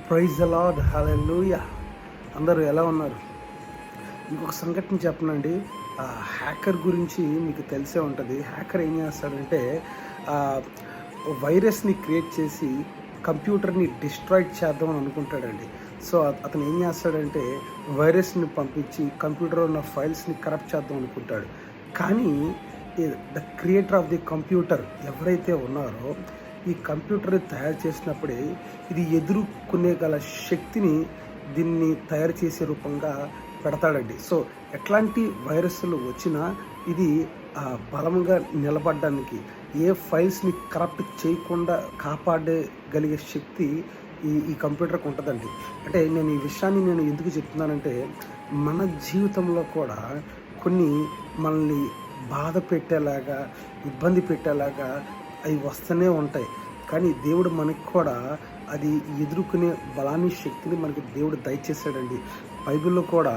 Praise the lord, హల్లెలూయా. అందరూ ఎలా ఉన్నారు? ఇంకొక సంఘటన చెప్పనండి. హ్యాకర్ గురించి మీకు తెలిసే ఉంటుంది. హ్యాకర్ ఏం చేస్తాడంటే వైరస్ని క్రియేట్ చేసి కంప్యూటర్ని డిస్ట్రాయ్ చేద్దామని అనుకుంటాడండి. సో అతను ఏం చేస్తాడంటే వైరస్ని పంపించి కంప్యూటర్లో ఉన్న ఫైల్స్ని కరప్ట్ చేద్దాం అనుకుంటాడు. కానీ the creator of the computer ఎవరైతే ఉన్నారో ఈ కంప్యూటర్ని తయారు చేసినప్పుడే ఇది ఎదుర్కొనే గల శక్తిని దీన్ని తయారు చేసే రూపంగా పెడతాడండి. సో ఎట్లాంటి వైరస్లు వచ్చినా ఇది బలంగా నిలబడడానికి, ఏ ఫైల్స్ని కరప్ట్ చేయకుండా కాపాడగలిగే శక్తి ఈ కంప్యూటర్కి ఉంటుందండి. అంటే నేను ఈ విషయాన్ని ఎందుకు చెప్తున్నానంటే, మన జీవితంలో కూడా కొన్ని మనల్ని బాధ పెట్టేలాగా, ఇబ్బంది పెట్టేలాగా అవి వస్తూనే ఉంటాయి. కానీ దేవుడు మనకి కూడా అది ఎదుర్కొనే బలాన్ని, శక్తిని మనకి దేవుడు దయచేసాడండి. బైబిల్లో కూడా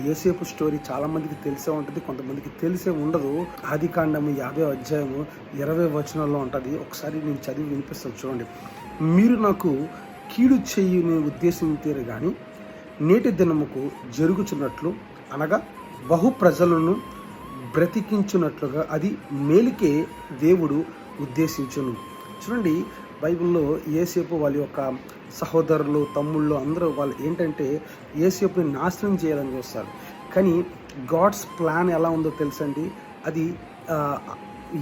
యోసేపు స్టోరీ చాలామందికి తెలిసే ఉంటుంది, కొంతమందికి తెలిసే ఉండదు. ఆదికాండము 50వ అధ్యాయము 20వ వచనంలో ఉంటుంది. ఒకసారి నేను చదివి వినిపిస్తాను, చూడండి. మీరు నాకు కీడు చేయని ఉద్దేశించారు కానీ నేటి దినముకు జరుగుచున్నట్లు, అనగా బహు ప్రజలను బ్రతికించున్నట్లుగా అది మేలుకే దేవుడు ఉద్దేశించును. చూడండి, బైబిల్లో యోసేపు వాళ్ళ యొక్క సహోదరులు, తమ్ముళ్ళు అందరూ వాళ్ళు ఏంటంటే యోసేపుని నాశనం చేయాలని చూస్తారు. కానీ గాడ్స్ ప్లాన్ ఎలా ఉందో తెలుసండి. అది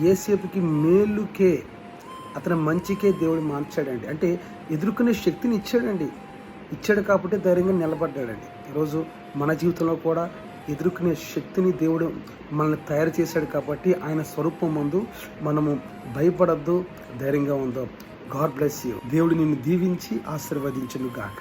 యోసేపుకి మేలుకే, అతని మంచికే దేవుడు మార్చాడండి. అంటే ఎదుర్కొనే శక్తిని ఇచ్చాడు కాబట్టి ధైర్యంగా నిలబడ్డాడండి. ఈరోజు మన జీవితంలో కూడా ఎదుర్కొనే శక్తిని దేవుడు మనల్ని తయారు చేశాడు కాబట్టి ఆయన స్వరూపం ముందు మనము భయపడద్దు, ధైర్యంగా ఉందాం. God bless you. దేవుడు నిన్ను దీవించి ఆశీర్వదించును గాక.